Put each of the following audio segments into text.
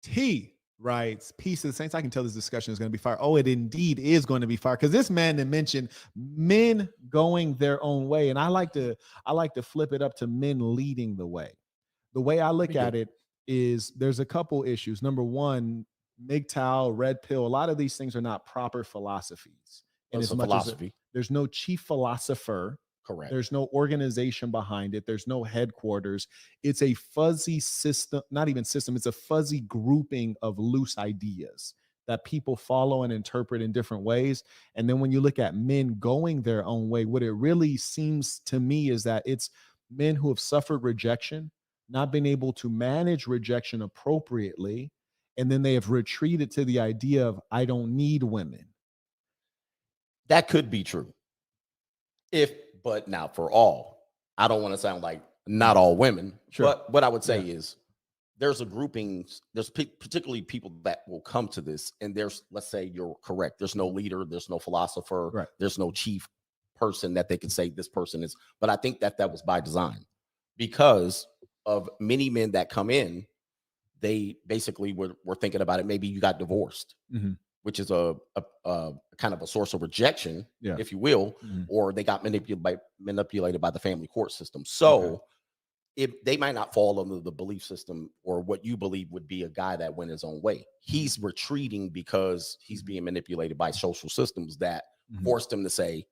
T writes, peace to the saints. I can tell this discussion is going to be fire. Oh, it indeed is going to be fire, because this man that mentioned men going their own way. And I like to flip it up to men leading the way. The way I Me look too. at it is there's a couple issues. Number one, MGTOW, red pill, a lot of these things are not proper philosophies. And It's as a much as philosophy. there's no chief philosopher, Correct. there's no organization behind it, there's no headquarters. It's a fuzzy system, not even system, it's a fuzzy grouping of loose ideas that people follow and interpret in different ways. And then when you look at men going their own way, what it really seems to me is that it's men who have suffered rejection, not been able to manage rejection appropriately, and then they have retreated to the idea of, I don't need women. That could be true. If, but now for all, I don't want to sound like not all women, Sure. but what I would say Yeah. is there's a grouping, there's particularly people that will come to this, and there's, let's say you're correct, there's no leader, there's no philosopher, Right. there's no chief person that they could say this person is, but I think that that was by design because of many men that come in, they basically were thinking about it. Maybe you got divorced, Mhm. which is a kind of a source of rejection, Yeah. if you will, Mhm. or they got manipulated by the family court system. Okay. So if they might not fall under the belief system or what you believe would be a guy that went his own way. He's retreating because he's being manipulated by social systems that Mhm. forced him to say,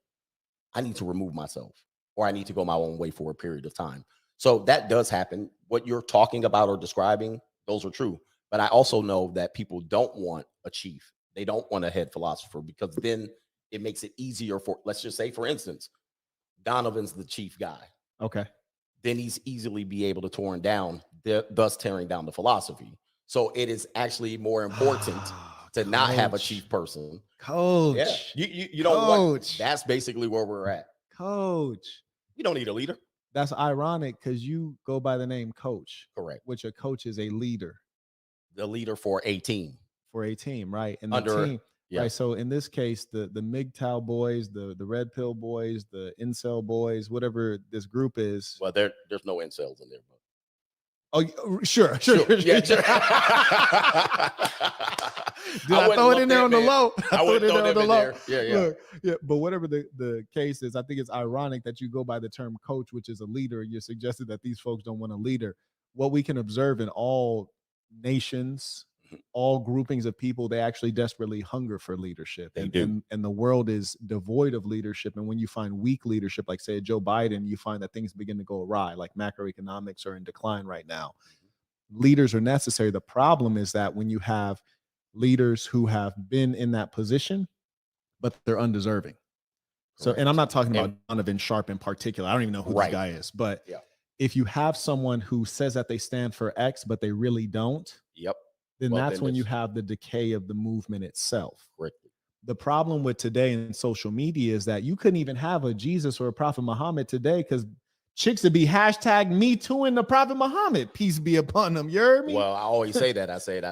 I need to remove myself or I need to go my own way for a period of time. So that does happen. What you're talking about or describing, those are true. But I also know that people don't want a chief. They don't want a head philosopher because then it makes it easier for, let's just say, for instance, Donovan's the chief guy. Okay. Then he's easily be able to torn down, thus tearing down the philosophy. So it is actually more important to not have a chief person. Yeah, Coach. you don't want. That's basically where we're at. Coach. You don't need a leader. That's ironic because you go by the name Coach, Correct. which a coach is a leader The leader for a team for a team, right? And the under, team, yeah. right? So in this case, the MGTOW boys, the red pill boys, the incel boys, whatever this group is. Well, there's no incels in there. But. Oh, sure. Yeah, sure. Did I throw it in there on the low? I would throw it in there. Yeah. Look, yeah. But whatever the case is, I think it's ironic that you go by the term coach, which is a leader. You're suggesting that these folks don't want a leader. What we can observe in all nations, all groupings of people, they actually desperately hunger for leadership. They do. And the world is devoid of leadership. And when you find weak leadership, like say Joe Biden, you find that things begin to go awry, like macroeconomics are in decline right now. Leaders are necessary. The problem is that when you have leaders who have been in that position, but they're undeserving. So, and I'm not talking about Donovan Sharp in particular. I don't even know who this guy is, but if you have someone who says that they stand for X, but they really don't, then that's when you have the decay of the movement itself. Correctly. The problem with today in social media is that you couldn't even have a Jesus or a Prophet Muhammad today because chicks would be hashtag me too in the Prophet Muhammad, peace be upon them. You heard me? Well, I always say that. I said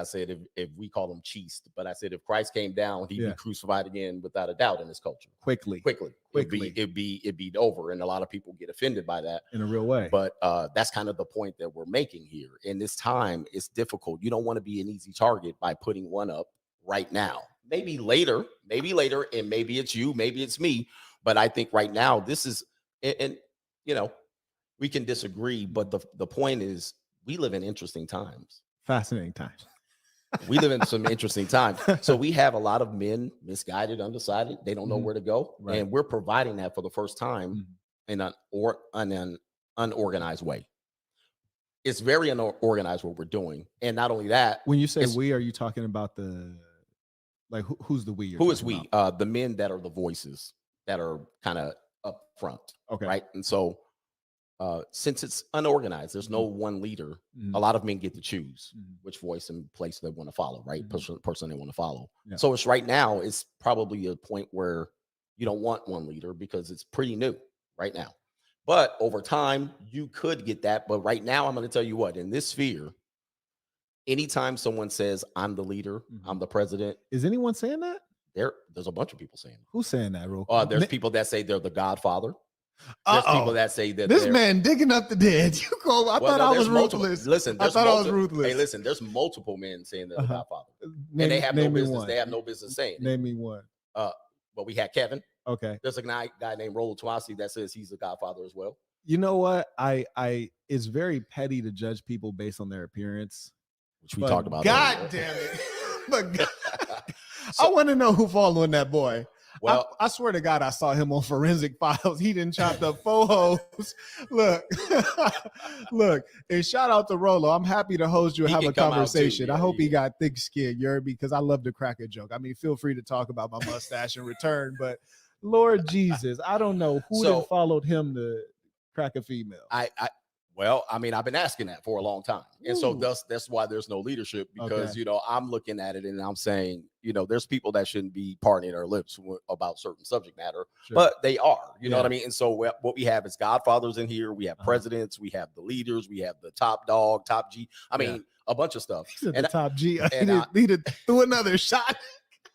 if we call him cheesed, but I said if Christ came down, he'd be crucified again without a doubt in this culture. Quickly. It'd be over, and a lot of people get offended by that in a real way. But that's kind of the point that we're making here. In this time, it's difficult. You don't want to be an easy target by putting one up right now. Maybe later, and maybe it's you, maybe it's me. But I think right now, this is, and you know, we can disagree, but the point is we live in interesting times. Fascinating times. We live in some interesting times. So we have a lot of men misguided, undecided. They don't know where to go. Right. And we're providing that for the first time in an unorganized way. It's very unorganized what we're doing. And not only that. When you say we, are you talking about who's the we? Who is we? The men that are the voices that are kind of up front. Okay. Right. And so since it's unorganized, there's no one leader. A lot of men get to choose which voice and place they want to follow, right? Person they want to follow. Yeah. So it's right now, it's probably a point where you don't want one leader because it's pretty new right now. But over time, you could get that. But right now, I'm going to tell you what, in this sphere, anytime someone says, I'm the leader, I'm the president. Is anyone saying that? There's a bunch of people saying it. Who's saying that, real quick? There's people that say they're the Godfather. There's people that say that this man digging up the dead. You call? I thought I was ruthless. Listen, I thought I was ruthless. Hey, listen, there's multiple men saying they're the Godfather, and they have no business. They have no business saying. Name me one. But we had Kevin. Okay. There's a guy named Rollo Twasi that says he's a Godfather as well. You know what? It's very petty to judge people based on their appearance, which we talked about. God damn it! But I want to know who following that boy. Well, I swear to God, I saw him on Forensic Files. He didn't chop up 4 hoes. Look, and shout out to Rollo. I'm happy to host you and have a conversation. I hope he got thick skin, you heard me, because I love to crack a joke. I mean, feel free to talk about my mustache in return, but Lord Jesus, I don't know who followed him to crack a female. Well, I mean, I've been asking that for a long time. And so that's why there's no leadership, because, I'm looking at it and I'm saying, there's people that shouldn't be parting their lips about certain subject matter, but they are, you know what I mean? And so what we have is Godfathers in here. We have presidents, we have the leaders, we have the top dog, top G. I mean, a bunch of stuff. And the top G. He did threw another shot.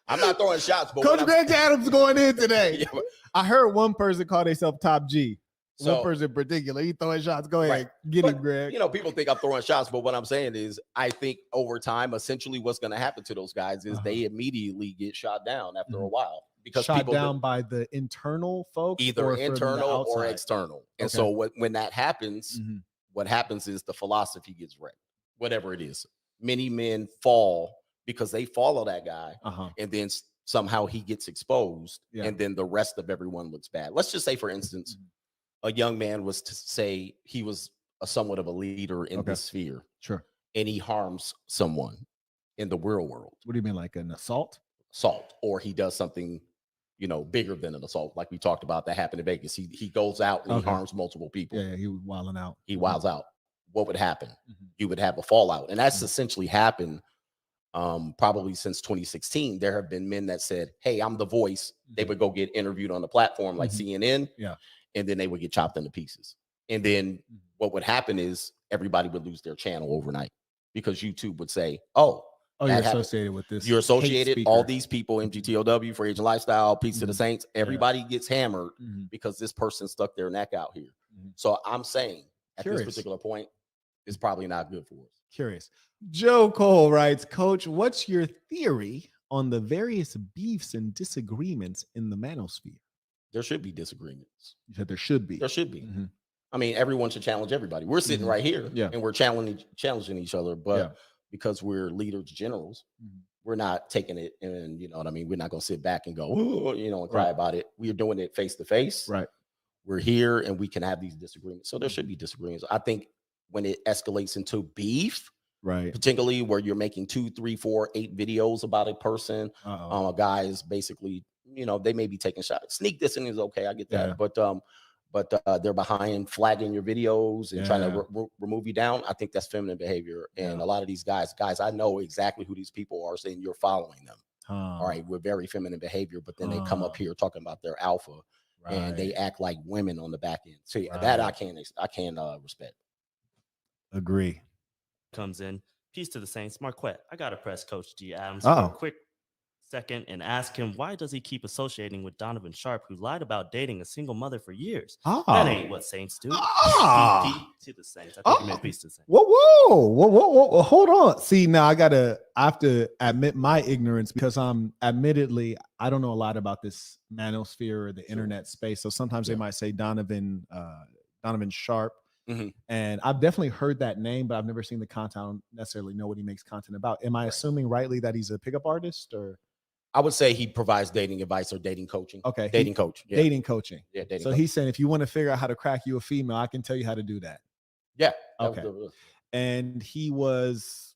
I'm not throwing shots, but Coach Greg Adams going in today. I heard one person call themselves top G. One person in particular, he throwing shots. Go ahead, get him, Greg. People think I'm throwing shots, but what I'm saying is, I think over time, essentially, what's going to happen to those guys is they immediately get shot down after a while, because shot down by the internal folks, either internal or external. And so when that happens, what happens is the philosophy gets wrecked. Whatever it is, many men fall because they follow that guy, and then somehow he gets exposed, and then the rest of everyone looks bad. Let's just say, for instance. A young man was to say he was somewhat of a leader in this sphere. Sure. And he harms someone in the real world. What do you mean, like an assault? Assault. Or he does something, bigger than an assault, like we talked about that happened in Vegas. He goes out and he harms multiple people. Yeah, he was wilding out. He wilds out. What would happen? You would have a fallout. And that's essentially happened probably since 2016. There have been men that said, hey, I'm the voice. They would go get interviewed on the platform like CNN. Yeah. And then they would get chopped into pieces. And then what would happen is everybody would lose their channel overnight, because YouTube would say, oh, you're associated with this. You're associated. All these people, MGTOW, For Age and Lifestyle, Peace to the Saints, everybody gets hammered because this person stuck their neck out here. So I'm saying at this particular point, it's probably not good for us. Curious. Joe Cole writes, Coach, what's your theory on the various beefs and disagreements in the manosphere? There should be disagreements. You said there should be. There should be. I mean, everyone should challenge everybody. We're sitting right here, and we're challenging each other. But because we're leaders, generals, we're not taking it, and you know what I mean. We're not going to sit back and go, and cry about it. We are doing it face to face. Right. We're here, and we can have these disagreements. So there should be disagreements. I think when it escalates into beef, right, particularly where you're making 2, 3, 4, 8 videos about a person, a guy is basically. They may be taking shots. Sneak dissing is okay. I get that. But they're behind flagging your videos and trying to remove you down. I think that's feminine behavior. And a lot of these guys, I know exactly who these people are, saying you're following them. All right. We're very feminine behavior, but then they come up here talking about their alpha and they act like women on the back end. So that I can't respect. Agree. Comes in. Peace to the Saints. Marquett, I got to press Coach G. Adams for a quick second and ask him, why does he keep associating with Donovan Sharp, who lied about dating a single mother for years? That ain't what Saints do. To the Saints. I think he meant peace to the Saints. Whoa. Hold on. See, now I have to admit my ignorance, because I don't know a lot about this manosphere or the internet space. So sometimes they might say Donovan Sharp. And I've definitely heard that name, but I've never seen the content. I don't necessarily know what he makes content about. Am I assuming rightly that he's a pickup artist, or? I would say he provides dating advice or dating coaching. Okay. Dating coach. Yeah. Dating coaching. Yeah. Dating so coach. He's saying, if you want to figure out how to crack you a female, I can tell you how to do that. Yeah. Okay. And he was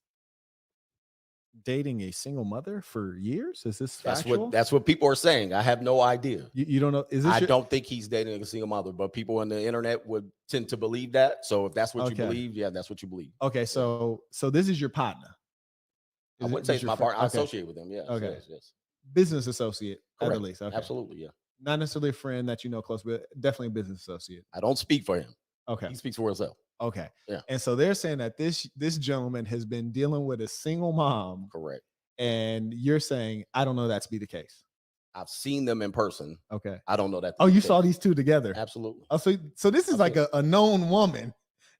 dating a single mother for years? Is this factual? That's what people are saying. I have no idea. You don't know? Don't think he's dating a single mother, but people on the internet would tend to believe that. So if that's what you believe, that's what you believe. Okay. So this is your partner. I wouldn't say it's my partner. I associate with him. Yeah. Okay. Yes. Business associate, correct. At least. Okay. Absolutely. Yeah. Not necessarily a friend that you know close, but definitely a business associate. I don't speak for him. Okay. He speaks for himself. Okay. Yeah. And so they're saying that this gentleman has been dealing with a single mom. Correct. And you're saying, I don't know that to be the case. I've seen them in person. Okay. I don't know that. Oh, you saw these two together? Absolutely. Oh, so this is like a known woman.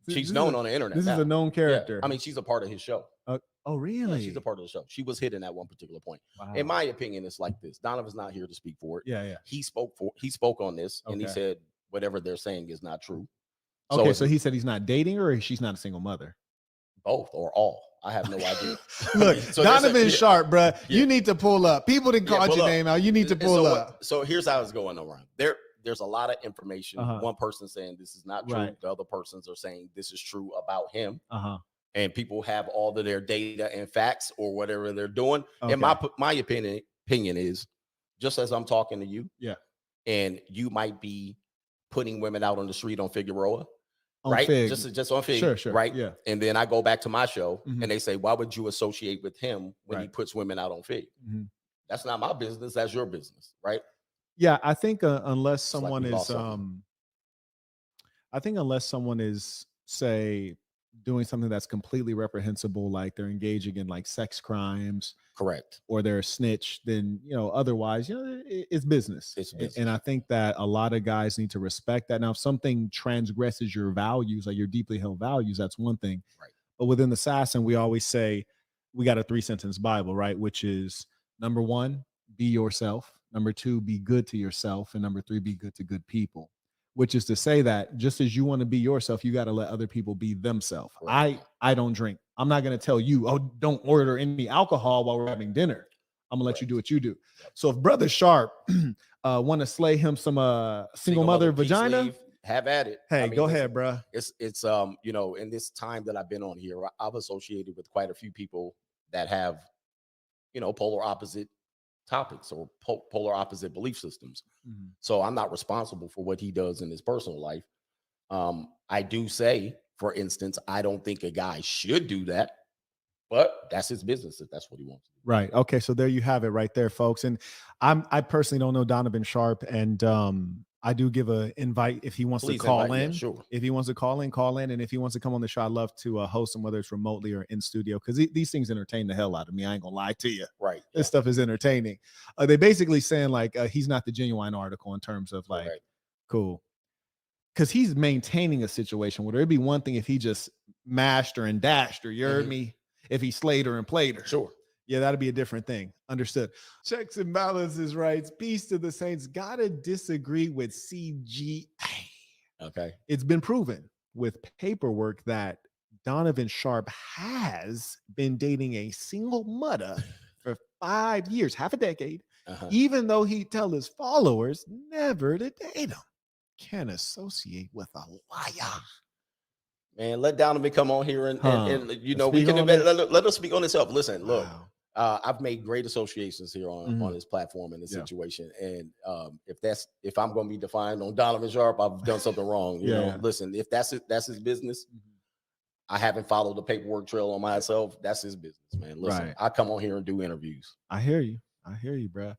She's known on the internet. This is a known character. Yeah. I mean, she's a part of his show. Oh, really? Yeah, she's a part of the show. She was hidden at one particular point. Wow. In my opinion, it's like this. Donovan's not here to speak for it. Yeah. He spoke on this, and he said whatever they're saying is not true. Okay, so he said he's not dating her, or she's not a single mother. Both or all. I have no idea. Look, so Donovan Sharp, bro, you need to pull up. People didn't call your name out. You need to pull up. So here's how it's going around. There's a lot of information. One person saying this is not true. Right. The other persons are saying this is true about him. And people have all of their data and facts or whatever they're doing. Okay. And my opinion is, just as I'm talking to you, and you might be putting women out on the street on Figueroa, right? Fig. Just on Fig, sure, right? Yeah. And then I go back to my show, and they say, why would you associate with him when he puts women out on Fig? That's not my business. That's your business, right? Yeah, I think unless someone is, say, doing something that's completely reprehensible, like they're engaging in like sex crimes, correct, or they're a snitch, then otherwise, it's business. It's business. And I think that a lot of guys need to respect that. Now, if something transgresses your values, like your deeply held values, that's one thing. Right. But within the Assassin, we always say we got a 3-sentence Bible, right? Which is, number 1, be yourself. Number 2, be good to yourself. And number 3, be good to good people. Which is to say that just as you want to be yourself, you got to let other people be themselves. Right. I don't drink. I'm not going to tell you, oh, don't order any alcohol while we're having dinner. I'm gonna let you do what you do. So if Brother Sharp want to slay him some single mother vagina, leave, have at it. Hey, go ahead, bro. It's in this time that I've been on here, I've associated with quite a few people that have polar opposite topics or polar opposite belief systems. So I'm not responsible for what he does in his personal life. I do say, for instance, I don't think a guy should do that, but that's his business if that's what he wants to do. Right. Okay. So there you have it right there, folks. And I personally don't know Donovan Sharp, and I do give an invite if he wants to call in. Yeah, sure. If he wants to call in. And if he wants to come on the show, I'd love to host him, whether it's remotely or in studio, because these things entertain the hell out of me. I ain't gonna lie to you. Right. This stuff is entertaining. They basically saying like he's not the genuine article in terms of like, cool. Because he's maintaining a situation where it'd be one thing if he just mashed her and dashed her. You heard me? If he slayed her and played her. Sure. Yeah, that'd be a different thing. Understood. Checks and balances writes, peace to the saints. Gotta disagree with CGA. Okay. It's been proven with paperwork that Donovan Sharp has been dating a single mother for 5 years, half a decade, even though he tell his followers never to date him. Can associate with a liar. Man, let Donovan come on here and we can let us speak on himself. Listen, look, I've made great associations here on this platform in this situation, and if I'm going to be defined on Donovan Sharp, I've done something wrong. You know, listen, if that's his business. I haven't followed the paperwork trail on myself. That's his business, man. Listen, I come on here and do interviews. I hear you, bro.